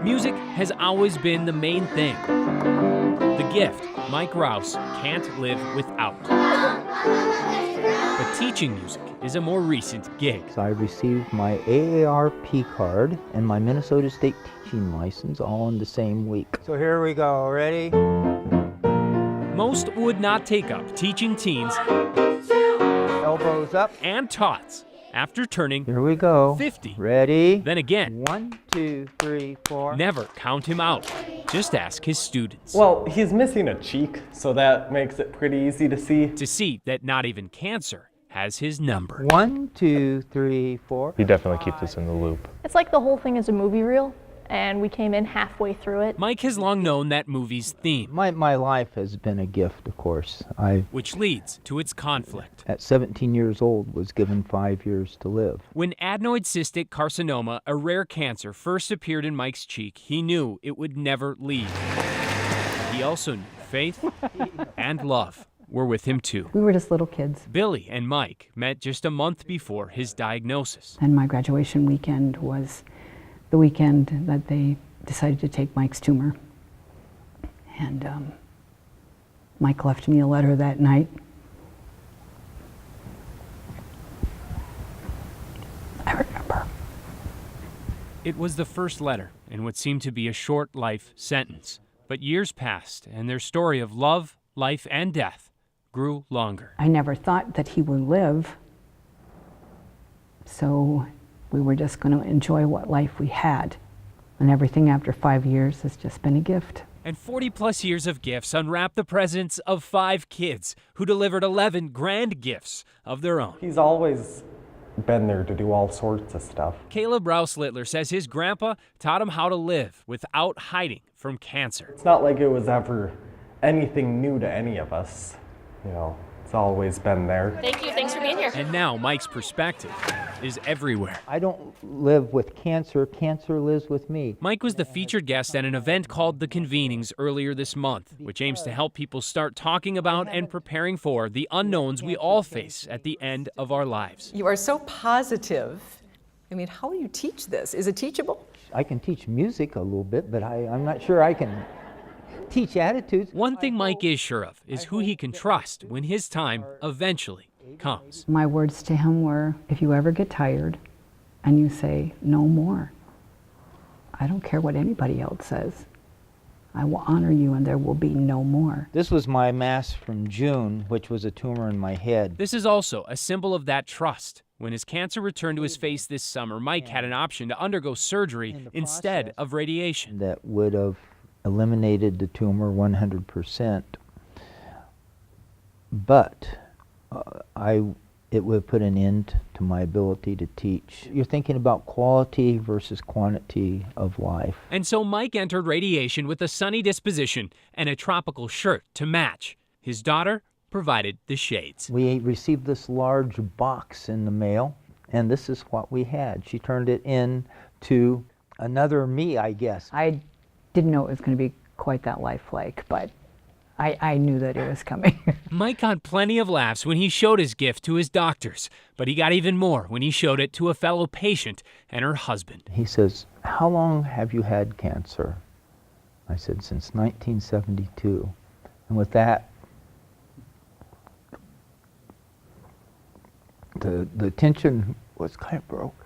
Music has always been the main thing. The gift Mike Rouse can't live without. But teaching music is a more recent gig. So I received my AARP card and my Minnesota State teaching license all in the same week. So here we go, ready? Most would not take up teaching teens Elbows up. and tots after turning Here we go. 50. Ready? Then again, 1, 2, 3, 4. never count him out. Just ask his students. Well, he's missing a cheek, so that makes it pretty easy to see. To see that not even cancer has his number. 1, 2, 3, 4. He definitely keeps us in the loop. It's like the whole thing is a movie reel, and we came in halfway through it. Mike has long known that movie's theme, My life has been a gift, of course. I, which leads to its conflict. at 17 years old, was given 5 years to live. When adenoid cystic carcinoma, a rare cancer, first appeared in Mike's cheek, he knew it would never leave. He also knew faith and love were with him too. We were just little kids. Billy and Mike met just a month before his diagnosis. And my graduation weekend was the weekend that they decided to take Mike's tumor. And Mike left me a letter that night. I remember. It was the first letter in what seemed to be a short life sentence. But years passed, and their story of love, life, and death grew longer. I never thought that he would live, so we were just going to enjoy what life we had. And everything after 5 years has just been a gift. And 40-plus years of gifts unwrapped the presents of 5 kids who delivered 11 grand gifts of their own. He's always been there to do all sorts of stuff. Caleb Rouse-Littler says his grandpa taught him how to live without hiding from cancer. It's not like it was ever anything new to any of us. You know, it's always been there. Thank you. Thanks for being here. And now Mike's perspective is everywhere. I don't live with cancer. Cancer lives with me. Mike was the featured guest at an event called The Convenings earlier this month, which aims to help people start talking about and preparing for the unknowns we all face at the end of our lives. You are so positive. I mean, how do you teach this? Is it teachable? I can teach music a little bit, but I'm not sure I can teach attitudes. One thing Mike is sure of is who he can trust when his time eventually comes. My words to him were, if you ever get tired and you say, no more, I don't care what anybody else says. I will honor you and there will be no more. This was my mass from June, which was a tumor in my head. This is also a symbol of that trust. When his cancer returned to his face this summer, Mike had an option to undergo surgery instead of radiation. That would have eliminated the tumor 100%. But it would put an end to my ability to teach. You're thinking about quality versus quantity of life. And so Mike entered radiation with a sunny disposition and a tropical shirt to match. His daughter provided the shades. We received this large box in the mail, and this is what we had. She turned it in to another me, I guess. I didn't know it was going to be quite that lifelike, but I knew that it was coming. Mike got plenty of laughs when he showed his gift to his doctors, but he got even more when he showed it to a fellow patient and her husband. He says, "How long have you had cancer?" I said, "Since 1972. And with that, the tension was kind of broke.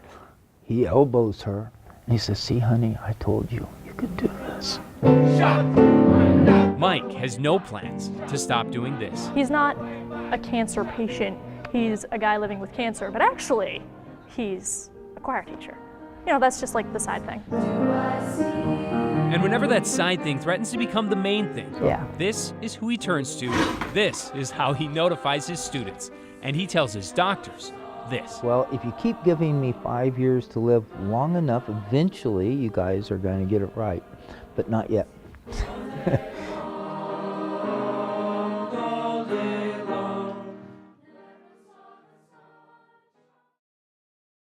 He elbows her, and he says, "See, honey, I told you, you could do this." Mike has no plans to stop doing this. He's not a cancer patient. He's a guy living with cancer, but actually, he's a choir teacher. You know, that's just like the side thing. And whenever that side thing threatens to become the main thing, Yeah. this is who he turns to. This is how he notifies his students. And he tells his doctors this. Well, if you keep giving me 5 years to live long enough, eventually you guys are going to get it right, but not yet.